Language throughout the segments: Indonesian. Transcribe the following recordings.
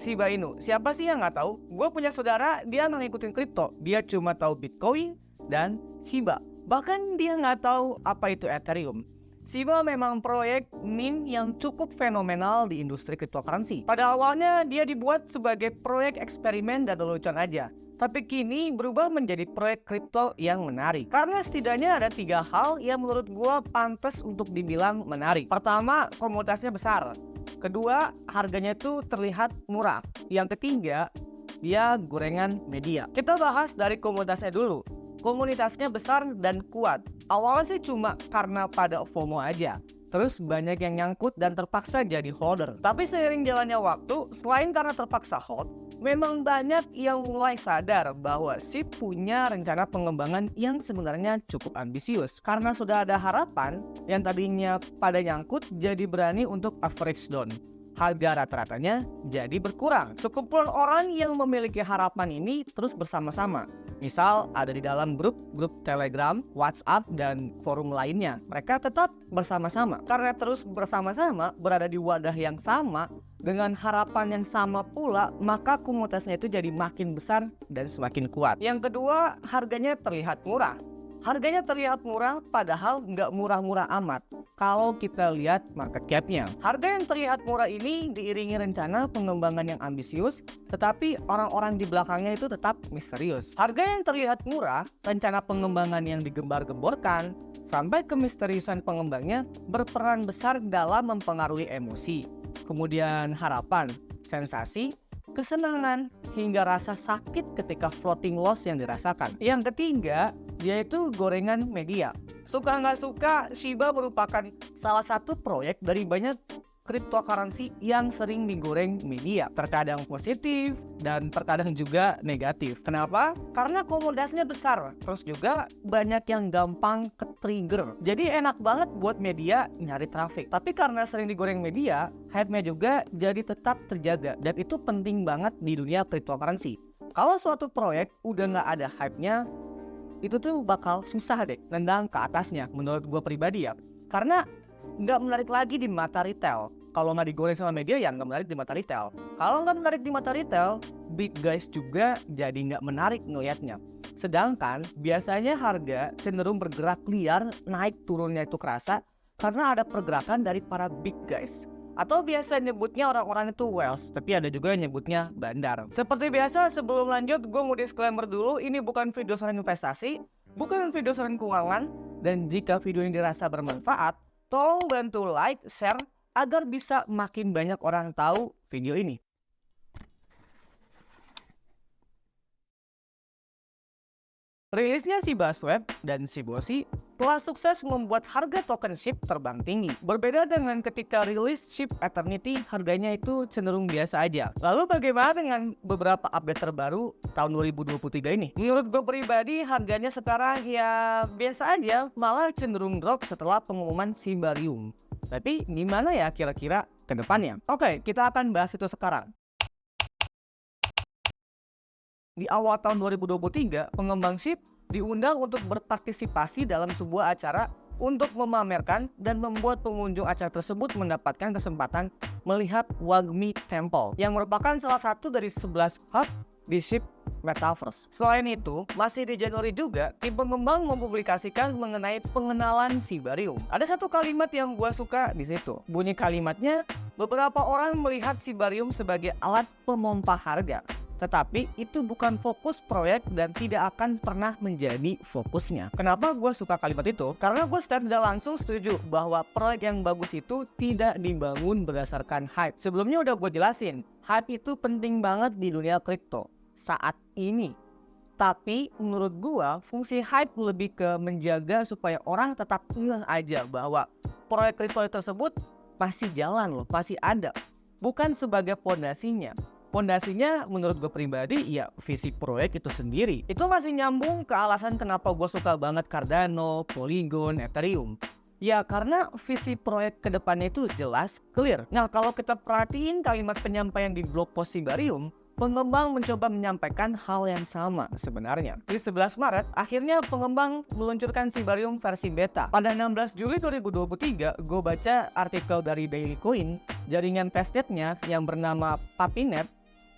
Shiba Inu. Siapa sih yang nggak tahu? Gue punya saudara, dia ngikutin kripto. Dia cuma tahu Bitcoin dan Shiba. Bahkan dia nggak tahu apa itu Ethereum. Shiba memang proyek meme yang cukup fenomenal di industri cryptocurrency. Pada awalnya dia dibuat sebagai proyek eksperimen dan lelucon aja. Tapi kini berubah menjadi proyek kripto yang menarik. Karena setidaknya ada 3 hal yang menurut gua pantas untuk dibilang menarik. Pertama, komunitasnya besar. Kedua, harganya itu terlihat murah. Yang ketiga, dia gorengan media. Kita bahas dari komunitasnya dulu. Komunitasnya besar dan kuat. Awalnya sih cuma karena pada FOMO aja. Terus banyak yang nyangkut dan terpaksa jadi holder. Tapi seiring jalannya waktu, selain karena terpaksa hold, memang banyak yang mulai sadar bahwa SHIB punya rencana pengembangan yang sebenarnya cukup ambisius. Karena sudah ada harapan, yang tadinya pada nyangkut jadi berani untuk average down. Harga rata-ratanya jadi berkurang. Sekumpulan orang yang memiliki harapan ini terus bersama-sama. Misal ada di dalam grup Telegram, WhatsApp, dan forum lainnya. Mereka tetap bersama-sama. Karena terus bersama-sama berada di wadah yang sama, dengan harapan yang sama pula, maka komunitasnya itu jadi makin besar dan semakin kuat. Yang kedua, harganya terlihat murah. Harganya terlihat murah padahal nggak murah-murah amat kalau kita lihat market cap-nya. Harga yang terlihat murah ini diiringi rencana pengembangan yang ambisius, tetapi orang-orang di belakangnya itu tetap misterius. Harga yang terlihat murah, rencana pengembangan yang digembar-gemborkan, sampai kemisteriusan pengembangnya berperan besar dalam mempengaruhi emosi, kemudian harapan, sensasi, kesenangan, hingga rasa sakit ketika floating loss yang dirasakan. Yang ketiga, yaitu gorengan media. Suka nggak suka, Shiba merupakan salah satu proyek dari banyak cryptocurrency yang sering digoreng media. Terkadang positif dan terkadang juga negatif. Kenapa? Karena komunitasnya besar. Terus juga banyak yang gampang ke-trigger. Jadi enak banget buat media nyari traffic. Tapi karena sering digoreng media, hype-nya juga jadi tetap terjaga. Dan itu penting banget di dunia cryptocurrency. Kalau suatu proyek udah nggak ada hype-nya, itu tuh bakal susah deh nendang ke atasnya menurut gue pribadi ya. Karena nggak menarik lagi di mata retail. Kalau nggak digoreng sama media ya nggak menarik di mata retail. Kalau nggak menarik di mata retail, big guys juga jadi nggak menarik ngelihatnya. Sedangkan biasanya harga cenderung bergerak liar, naik turunnya itu kerasa karena ada pergerakan dari para big guys. Atau biasa nyebutnya orang-orang itu whales, tapi ada juga yang nyebutnya bandar. Seperti biasa, sebelum lanjut, gue mau disclaimer dulu, ini bukan video saran investasi, bukan video saran keuangan, dan jika video ini dirasa bermanfaat, tolong bantu like, share, agar bisa makin banyak orang tahu video ini. Rilisnya si Basweb dan si Bosi telah sukses membuat harga token SHIB terbang tinggi. Berbeda dengan ketika rilis SHIB Eternity, harganya itu cenderung biasa aja. Lalu bagaimana dengan beberapa update terbaru tahun 2023 ini? Menurut gue pribadi, harganya sekarang ya biasa aja, malah cenderung drop setelah pengumuman Shibarium. Tapi gimana ya kira-kira ke depannya? Oke, kita akan bahas itu sekarang. Di awal tahun 2023, pengembang SHIB diundang untuk berpartisipasi dalam sebuah acara untuk memamerkan dan membuat pengunjung acara tersebut mendapatkan kesempatan melihat Wagmi Temple yang merupakan salah satu dari 11 hub di SHIB Metaverse. Selain itu, masih di Januari juga, tim pengembang mempublikasikan mengenai pengenalan Shibarium. Ada satu kalimat yang gue suka di situ. Bunyi kalimatnya, beberapa orang melihat Shibarium sebagai alat pemompa harga. Tetapi itu bukan fokus proyek dan tidak akan pernah menjadi fokusnya. Kenapa gue suka kalimat itu? Karena gue secara tidak langsung setuju bahwa proyek yang bagus itu tidak dibangun berdasarkan hype. Sebelumnya udah gue jelasin, hype itu penting banget di dunia kripto saat ini. Tapi menurut gue, fungsi hype lebih ke menjaga supaya orang tetap ngeh aja bahwa proyek kripto tersebut pasti jalan loh, pasti ada. Bukan sebagai pondasinya. Pondasinya menurut gue pribadi ya visi proyek itu sendiri. Itu masih nyambung ke alasan kenapa gue suka banget Cardano, Polygon, Ethereum. Ya karena visi proyek kedepannya itu jelas, clear. Nah kalau kita perhatiin kalimat penyampaian di blog post Shibarium, pengembang mencoba menyampaikan hal yang sama sebenarnya. Di 11 Maret, akhirnya pengembang meluncurkan Shibarium versi beta. Pada 16 Juli 2023, gue baca artikel dari Daily Coin, jaringan testnetnya yang bernama Papinet,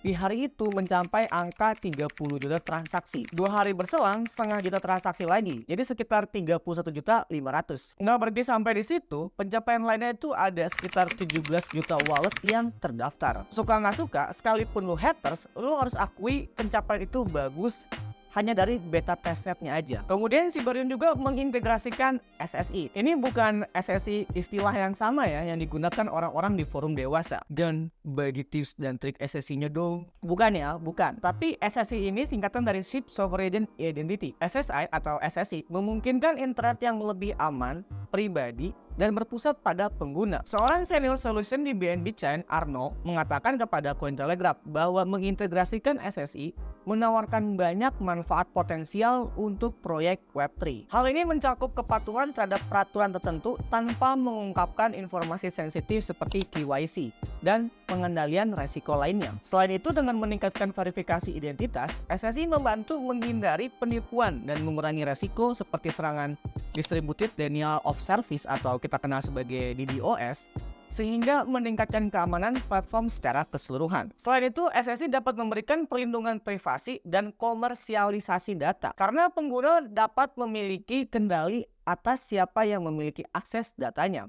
di hari itu mencapai angka 30 juta transaksi. 2 hari berselang, setengah juta transaksi lagi. Jadi sekitar 31.500.000. Nggak berhenti sampai di situ, pencapaian lainnya itu ada sekitar 17 juta wallet yang terdaftar. Suka nggak suka, sekalipun lu haters, lu harus akui pencapaian itu bagus hanya dari beta testnetnya aja. Kemudian Sibarium juga mengintegrasikan SSI. Ini bukan SSI istilah yang sama ya, yang digunakan orang-orang di forum dewasa. Dan bagi tips dan trik SSI-nya dong. Bukan ya, bukan. Tapi SSI ini singkatan dari Ship Sovereign Identity. SSI atau SSI memungkinkan internet yang lebih aman, pribadi, dan berpusat pada pengguna. Seorang senior solution di BNB Chain, Arno, mengatakan kepada Cointelegraph bahwa mengintegrasikan SSI menawarkan banyak manfaat potensial untuk proyek Web3. Hal ini mencakup kepatuhan terhadap peraturan tertentu tanpa mengungkapkan informasi sensitif seperti KYC dan pengendalian resiko lainnya. Selain itu, dengan meningkatkan verifikasi identitas, SSI membantu menghindari penipuan dan mengurangi resiko seperti serangan Distributed Denial of Service atau kita kenal sebagai DDoS, sehingga meningkatkan keamanan platform secara keseluruhan. Selain itu, SSI dapat memberikan perlindungan privasi dan komersialisasi data, karena pengguna dapat memiliki kendali atas siapa yang memiliki akses datanya.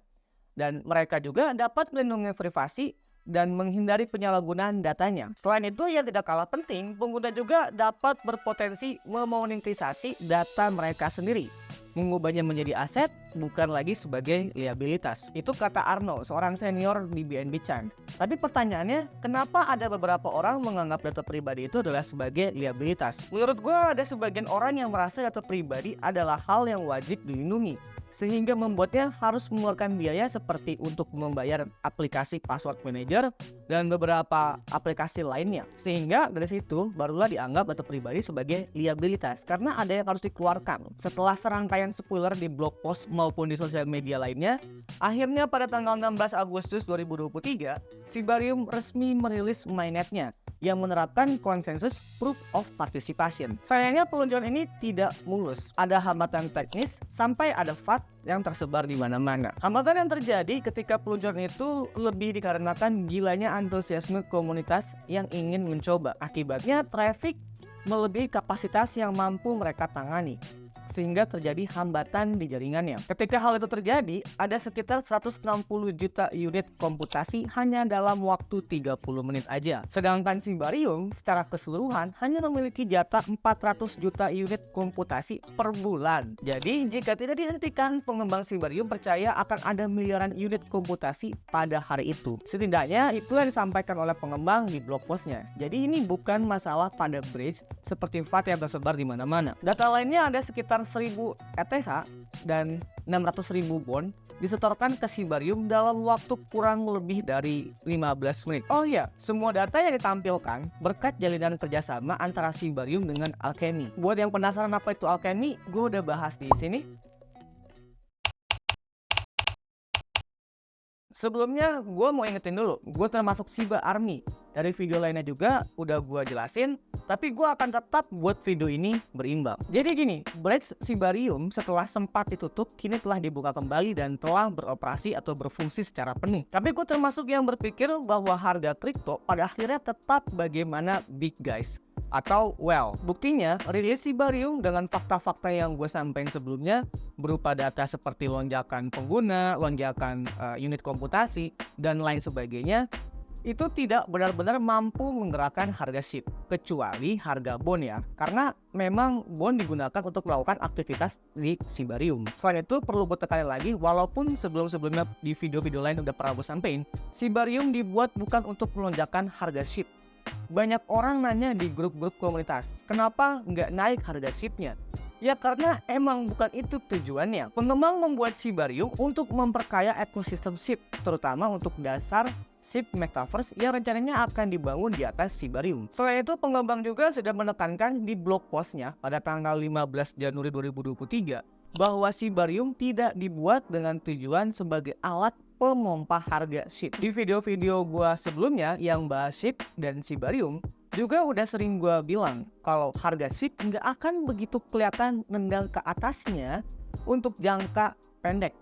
Dan mereka juga dapat melindungi privasi dan menghindari penyalahgunaan datanya. Selain itu, yang tidak kalah penting, pengguna juga dapat berpotensi memonetisasi data mereka sendiri, mengubahnya menjadi aset, bukan lagi sebagai liabilitas. Itu kata Arno, seorang senior di BNB Chain. Tapi pertanyaannya, kenapa ada beberapa orang menganggap data pribadi itu adalah sebagai liabilitas? Menurut gue, ada sebagian orang yang merasa data pribadi adalah hal yang wajib dilindungi, sehingga membuatnya harus mengeluarkan biaya seperti untuk membayar aplikasi password manager dan beberapa aplikasi lainnya. Sehingga dari situ barulah dianggap data pribadi sebagai liabilitas, karena ada yang harus dikeluarkan. Setelah serangkaian spoiler di blog post maupun di sosial media lainnya, akhirnya pada tanggal 16 Agustus 2023, Sibarium resmi merilis mainnetnya yang menerapkan konsensus proof of participation. Sayangnya peluncuran ini tidak mulus. Ada hambatan teknis sampai ada FAT yang tersebar di mana-mana. Hambatan yang terjadi ketika peluncuran itu lebih dikarenakan gilanya antusiasme komunitas yang ingin mencoba. Akibatnya traffic melebihi kapasitas yang mampu mereka tangani, sehingga terjadi hambatan di jaringannya. Ketika hal itu terjadi, ada sekitar 160 juta unit komputasi hanya dalam waktu 30 menit aja. Sedangkan Sibarium secara keseluruhan hanya memiliki jatah 400 juta unit komputasi per bulan. Jadi jika tidak dihentikan, pengembang Sibarium percaya akan ada miliaran unit komputasi pada hari itu. Setidaknya itu yang disampaikan oleh pengembang di blog postnya. Jadi ini bukan masalah pada bridge seperti FAT yang tersebar di mana-mana. Data lainnya ada sekitar 1000 ETH dan 600.000 bond disetorkan ke Sibarium dalam waktu kurang lebih dari 15 menit. Oh iya, semua data yang ditampilkan berkat jalinan kerjasama antara Sibarium dengan Alchemy. Buat yang penasaran apa itu Alchemy, gue udah bahas di sini. Sebelumnya, gue mau ingetin dulu, gue termasuk Shiba Army. Dari video lainnya juga udah gue jelasin, tapi gue akan tetap buat video ini berimbang. Jadi gini, bridge Sibarium setelah sempat ditutup, kini telah dibuka kembali dan telah beroperasi atau berfungsi secara penuh. Tapi gue termasuk yang berpikir bahwa harga kripto pada akhirnya tetap bagaimana big guys atau well. Buktinya, rilis Sibarium dengan fakta-fakta yang gue sampaikan sebelumnya berupa data seperti lonjakan pengguna, lonjakan unit komputasi, dan lain sebagainya, itu tidak benar-benar mampu menggerakkan harga SHIB, kecuali harga bond ya, karena memang bond digunakan untuk melakukan aktivitas di Sibarium. Selain itu perlu gue tekanin lagi, walaupun sebelum-sebelumnya di video-video lain udah pernah gue sampein, Sibarium dibuat bukan untuk melonjakkan harga SHIB. Banyak orang nanya di grup-grup komunitas, kenapa nggak naik harga SHIB-nya? Ya karena emang bukan itu tujuannya. Pengembang membuat Sibarium untuk memperkaya ekosistem SHIB, terutama untuk dasar SHIB Metaverse yang rencananya akan dibangun di atas Sibarium. Selain itu, pengembang juga sudah menekankan di blog postnya pada tanggal 15 Januari 2023 bahwa Sibarium tidak dibuat dengan tujuan sebagai alat pemompa harga SHIB. Di video-video gua sebelumnya yang bahas SHIB dan Sibarium, juga udah sering gue bilang kalau harga SHIB nggak akan begitu kelihatan nendang ke atasnya untuk jangka pendek.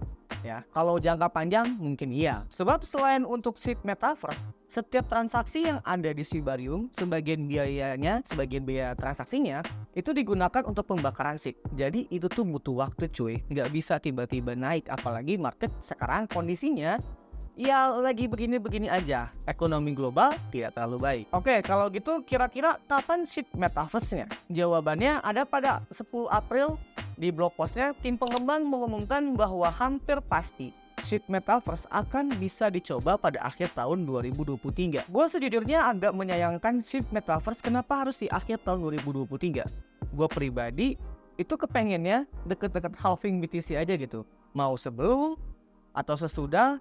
ya. Kalau jangka panjang mungkin iya. Sebab selain untuk SHIB Metaverse, setiap transaksi yang ada di Shibarium, sebagian biaya transaksinya itu digunakan untuk pembakaran SHIB. Jadi itu tuh butuh waktu cuy, nggak bisa tiba-tiba naik. Apalagi market sekarang kondisinya ya lagi begini-begini aja. Ekonomi global tidak terlalu baik. Oke, kalau gitu kira-kira kapan SHIB Metaverse-nya? Jawabannya ada pada 10 April. Di blog postnya, tim pengembang mengumumkan bahwa hampir pasti SHIB Metaverse akan bisa dicoba pada akhir tahun 2023. Gue sejujurnya agak menyayangkan SHIB Metaverse kenapa harus di akhir tahun 2023. Gue pribadi itu kepengennya deket-deket halving BTC aja gitu. Mau sebelum atau sesudah,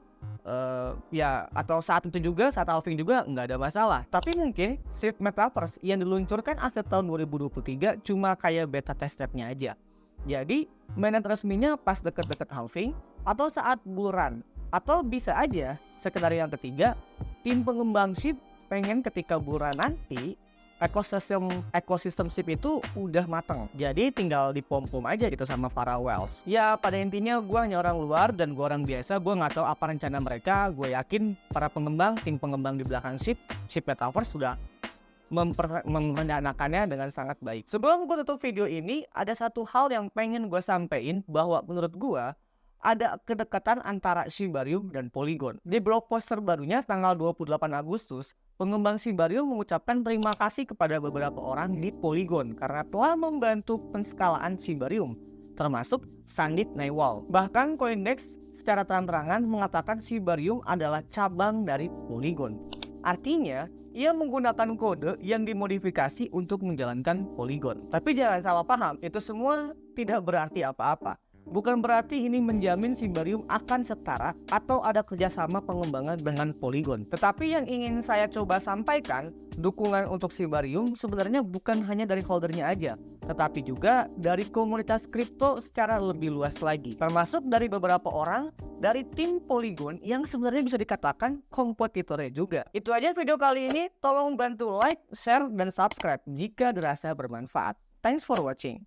atau saat itu juga, saat halving juga nggak ada masalah. Tapi mungkin SHIB Metaverse yang diluncurkan akhir tahun 2023 cuma kayak beta testnetnya aja. Jadi mainan resminya pas deket-deket halving atau saat bull run. Atau bisa aja sekedar yang ketiga, tim pengembang SHIB pengen ketika bull run nanti ekosistem SHIB itu udah mateng. Jadi tinggal dipom-pom aja gitu sama para whales. Ya pada intinya gue hanya orang luar dan gue orang biasa, gue nggak tahu apa rencana mereka. Gue yakin para pengembang, tim pengembang di belakang SHIB Metaverse sudah merencanakannya dengan sangat baik. Sebelum gue tutup video ini, ada satu hal yang pengen gue sampein, bahwa menurut gue ada kedekatan antara Shibarium dan Polygon. Di blog post terbarunya tanggal 28 Agustus, pengembang Shibarium mengucapkan terima kasih kepada beberapa orang di Polygon karena telah membantu penskalaan Shibarium, termasuk Sandip Naywal. Bahkan Coindex secara terang-terangan mengatakan Shibarium adalah cabang dari Polygon. Artinya, ia menggunakan kode yang dimodifikasi untuk menjalankan Polygon. Tapi jangan salah paham, itu semua tidak berarti apa-apa. Bukan berarti ini menjamin Shibarium akan setara atau ada kerjasama pengembangan dengan Polygon. Tetapi yang ingin saya coba sampaikan, dukungan untuk Shibarium sebenarnya bukan hanya dari holdernya aja, tetapi juga dari komunitas kripto secara lebih luas lagi. Termasuk dari beberapa orang dari tim Polygon yang sebenarnya bisa dikatakan kompetitornya juga. Itu aja video kali ini, tolong bantu like, share, dan subscribe jika dirasa bermanfaat. Thanks for watching.